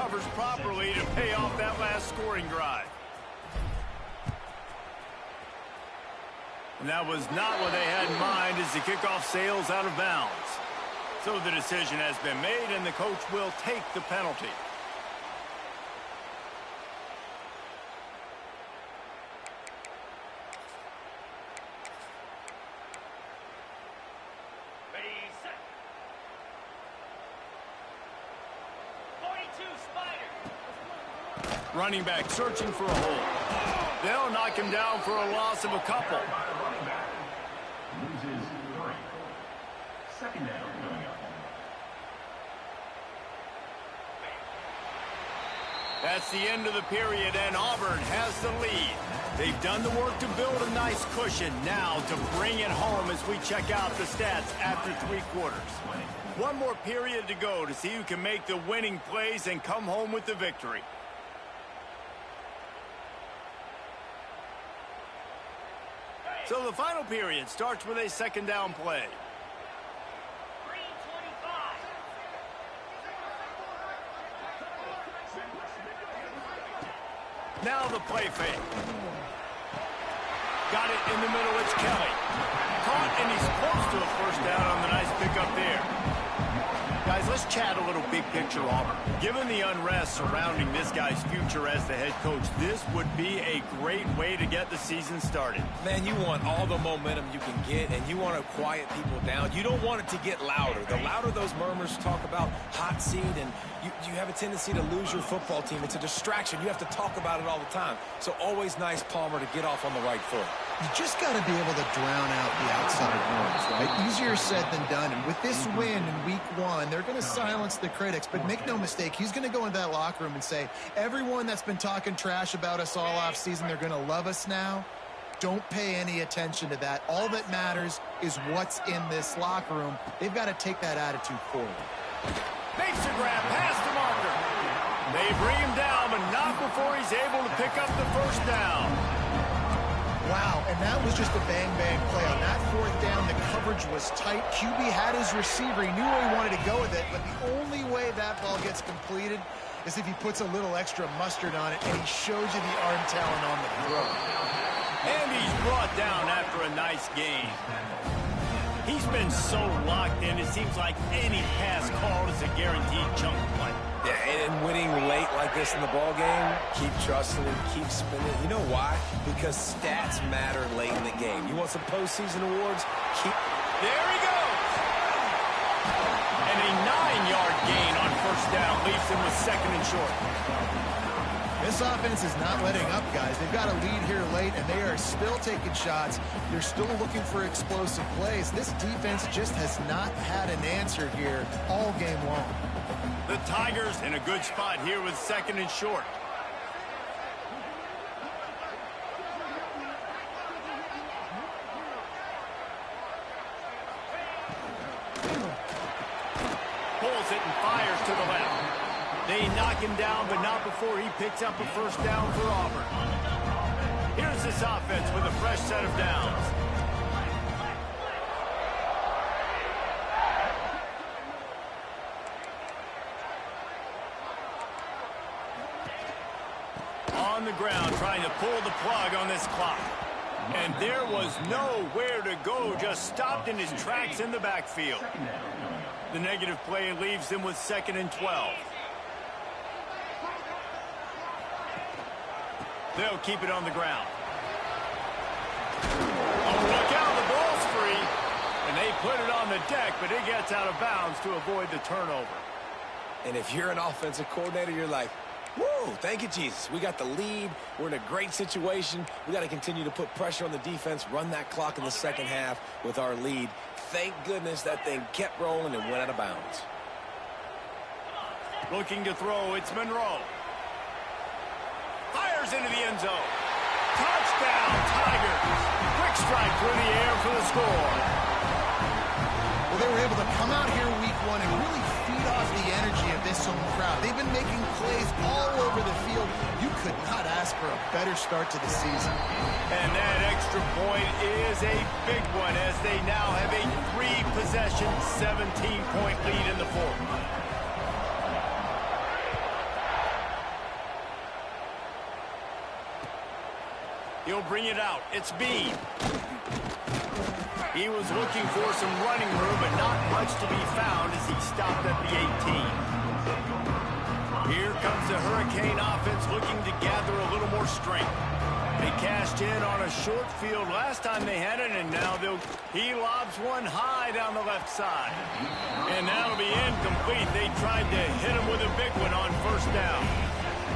recovers properly to pay off that last scoring drive. And that was not what they had in mind as the kickoff sails out of bounds. So the decision has been made, and the coach will take the penalty. Running back searching for a hole. They'll knock him down for a loss of a couple. Loses 3. Second down coming up. That's the end of the period, and Auburn has the lead. They've done the work to build a nice cushion. Now to bring it home as we check out the stats after 3 quarters. One more period to go to see who can make the winning plays and come home with the victory. So the final period starts with a second down play. Now the play fake. Got it in the middle, it's Kelly. Caught, and he's close to a first down on the nice pickup there. Guys, let's chat a little big picture, Auburn. Given the unrest surrounding this guy's future as the head coach, this would be a great way to get the season started. Man, you want all the momentum you can get, and you want to quiet people down. You don't want it to get louder. The louder those murmurs talk about hot seat, and you have a tendency to lose your football team. It's a distraction. You have to talk about it all the time. So always nice, Palmer, to get off on the right foot. You just got to be able to drown out the outside noise, right? Easier said than done. And with this win in week 1, they're going to silence the critics. But make no mistake, he's going to go into that locker room and say, everyone that's been talking trash about us all off season, they're going to love us now. Don't pay any attention to that. All that matters is what's in this locker room. They've got to take that attitude forward. Makes a grab past the marker. They bring him down, but not before he's able to pick up the first down. Wow, and that was just a bang-bang play. On that 4th down, the coverage was tight. QB had his receiver. He knew where he wanted to go with it, but the only way that ball gets completed is if he puts a little extra mustard on it, and he shows you the arm talent on the throw. And he's brought down after a nice gain. He's been so locked in, it seems like any pass called is a guaranteed chunk play. Yeah, and winning late like this in the ball game, keep trusting him, keep spinning. You know why? Because stats matter late in the game. You want some postseason awards? There he goes! And a 9-yard gain on first down leaves him with second and short. This offense is not letting up, guys. They've got a lead here late, and they are still taking shots. They're still looking for explosive plays. This defense just has not had an answer here all game long. The Tigers in a good spot here with second and short. Pulls it and fires to the left. They knock him down, but not before he picks up a first down for Auburn. Here's this offense with a fresh set of downs. On the ground, trying to pull the plug on this clock. And there was nowhere to go, just stopped in his tracks in the backfield. The negative play leaves him with second and 12. They'll keep it on the ground. Oh, look out, the ball's free. And they put it on the deck, but it gets out of bounds to avoid the turnover. And if you're an offensive coordinator, you're like, woo, thank you, Jesus. We got the lead. We're in a great situation. We got to continue to put pressure on the defense, run that clock in the second half with our lead. Thank goodness that thing kept rolling and went out of bounds. Looking to throw, it's Monroe. Fires into the end zone. Touchdown, Tigers. Quick strike through the air for the score. Well, they were able to come out here week 1 and really feed off the energy of this home crowd. They've been making plays all over the field. You could not ask for a better start to the season. And that extra point is a big one as they now have a 3-possession, 17-point lead in the fourth. He'll bring it out. It's Bean. He was looking for some running room, but not much to be found as he stopped at the 18. Here comes the Hurricane offense looking to gather a little more strength. They cashed in on a short field last time they had it, and now he lobs one high down the left side. And that'll be incomplete. They tried to hit him with a big one on first down.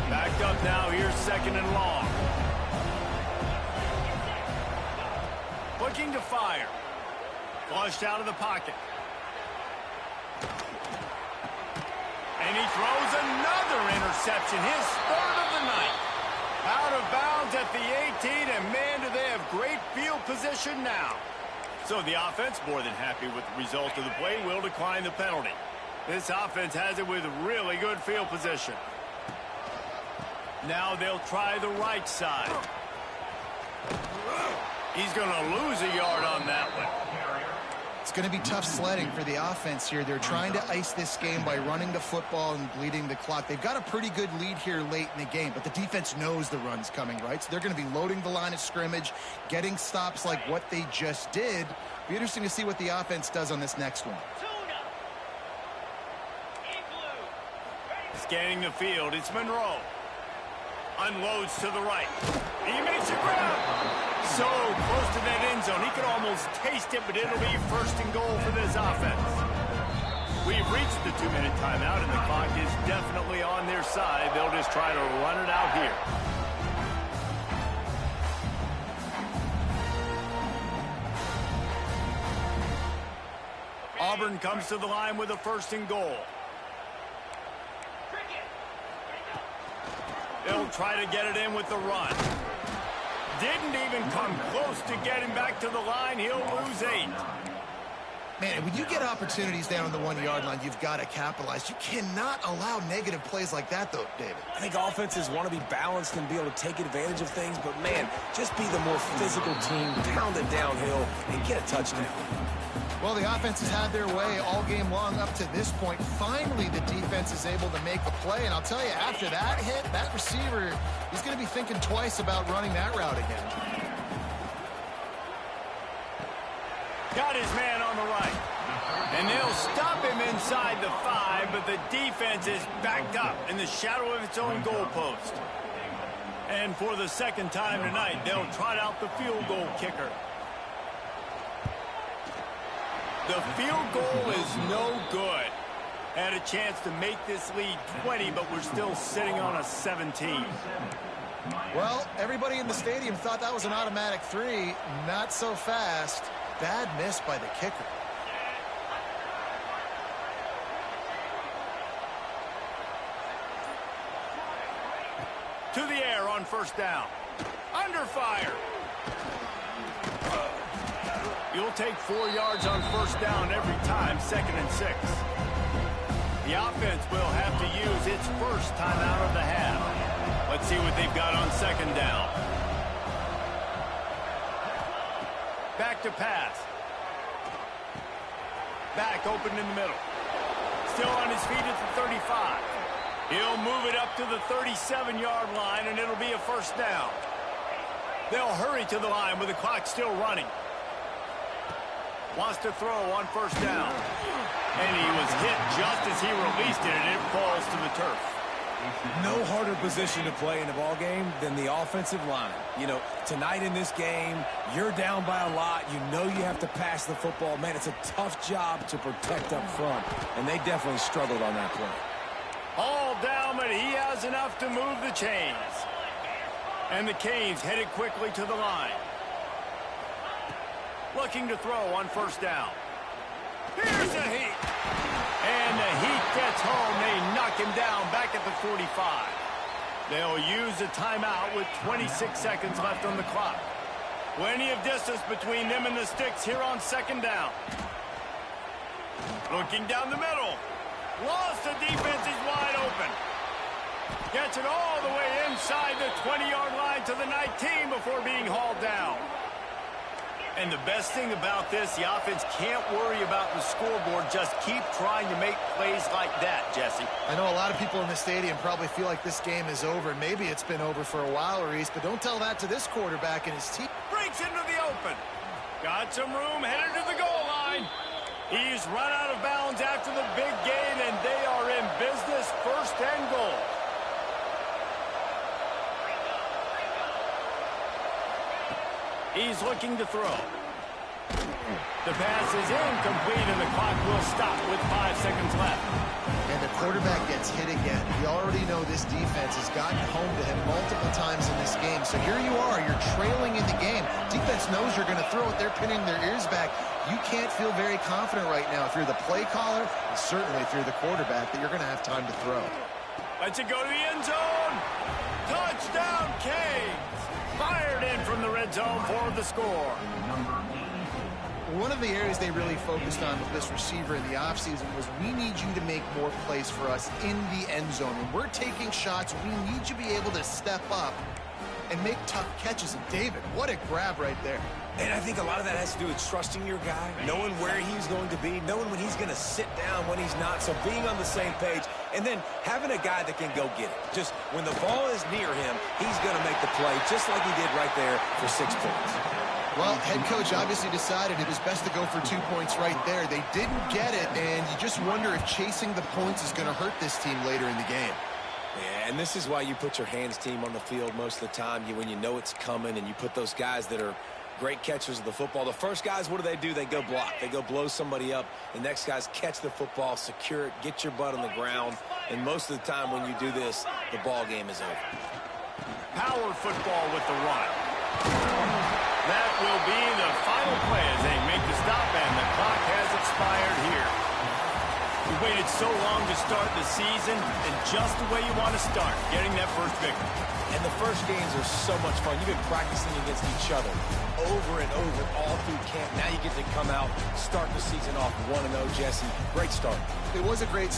Backed up now, here's second and long. Looking to fire. Flushed out of the pocket. And he throws another interception, his third of the night. Out of bounds at the 18, and man, do they have great field position now. So the offense, more than happy with the result of the play, will decline the penalty. This offense has it with really good field position. Now they'll try the right side. He's going to lose a yard on that one. It's going to be tough sledding for the offense here. They're trying to ice this game by running the football and bleeding the clock. They've got a pretty good lead here late in the game, but the defense knows the run's coming, right? So they're going to be loading the line of scrimmage, getting stops like what they just did. Be interesting to see what the offense does on this next one. Scanning the field, it's Monroe. Unloads to the right. He makes a grab. So close to that end zone. He could almost taste it, but it'll be first and goal for this offense. We've reached the 2-minute timeout, and the clock is definitely on their side. They'll just try to run it out here. Auburn comes to the line with a first and goal. They'll try to get it in with the run. Didn't even come close to getting back to the line. He'll lose 8. Man, when you get opportunities down on the 1-yard line, you've got to capitalize. You cannot allow negative plays like that, though, David. I think offenses want to be balanced and be able to take advantage of things, but, man, just be the more physical team, pound it downhill, and get a touchdown. Well, the offense has had their way all game long up to this point. Finally, the defense is able to make a play, and I'll tell you, after that hit, that receiver, he's going to be thinking twice about running that route again. Got his man on the right. And they'll stop him inside the 5, but the defense is backed up in the shadow of its own goalpost. And for the second time tonight, they'll trot out the field goal kicker. The field goal is no good. Had a chance to make this lead 20, but we're still sitting on a 17. Well, everybody in the stadium thought that was an automatic 3. Not so fast. Bad miss by the kicker. To the air on first down. Under fire. You'll take 4 yards on first down every time, 2nd and 6. The offense will have to use its first timeout of the half. Let's see what they've got on second down. Back to pass. Back open in the middle. Still on his feet at the 35. He'll move it up to the 37-yard line, and it'll be a first down. They'll hurry to the line with the clock still running. Wants to throw on first down. And he was hit just as he released it, and it falls to the turf. No harder position to play in a ball game than the offensive line. You know, tonight in this game, you're down by a lot. You know you have to pass the football. Man, it's a tough job to protect up front, and they definitely struggled on that play. All down, but he has enough to move the chains. And the Canes headed quickly to the line. Looking to throw on first down. Here's a heat. And the heat gets home. They knock him down back at the 45. They'll use a timeout with 26 seconds left on the clock. Plenty of distance between them and the sticks here on second down. Looking down the middle. Lost, the defense is wide open. Gets it all the way inside the 20-yard line to the 19 before being hauled down. And the best thing about this, the offense can't worry about the scoreboard. Just keep trying to make plays like that, Jesse. I know a lot of people in the stadium probably feel like this game is over. Maybe it's been over for a while, Reese, but don't tell that to this quarterback and his team. Breaks into the open. Got some room, headed to the goal line. He's run out of bounds after the big gain, and they are in business, 1st and goal. He's looking to throw. The pass is incomplete, and the clock will stop with 5 seconds left. And the quarterback gets hit again. We already know this defense has gotten home to him multiple times in this game. So here you are, you're trailing in the game. Defense knows you're going to throw it. They're pinning their ears back. You can't feel very confident right now if you're the play caller, and certainly if you're the quarterback, that you're going to have time to throw. Let's it go to the end zone. Touchdown, Canes. Fired in from the red zone for the score. One of the areas they really focused on with this receiver in the offseason was we need you to make more plays for us in the end zone. When we're taking shots, we need you to be able to step up and make tough catches. And David, what a grab right there. And I think a lot of that has to do with trusting your guy, knowing where he's going to be, knowing when he's going to sit down, when he's not. So being on the same page, and then having a guy that can go get it. Just when the ball is near him, he's going to make the play, just like he did right there for 6 points. Well, head coach obviously decided it was best to go for 2 points right there. They didn't get it, and you just wonder if chasing the points is going to hurt this team later in the game. Yeah, and this is why you put your hands team on the field most of the time, when you know it's coming, and you put those guys that are great catchers of the football. The first guys, what do? They go block. They go blow somebody up. The next guys catch the football, secure it, get your butt on the ground. And most of the time when you do this, the ball game is over. Power football with the run. That will be the final play as they make the stop, and the clock has expired here. We waited so long to start the season, and just the way you want to start, getting that first victory. And the first games are so much fun. You've been practicing against each other over and over all through camp. Now you get to come out, start the season off 1-0, Jesse. Great start. It was a great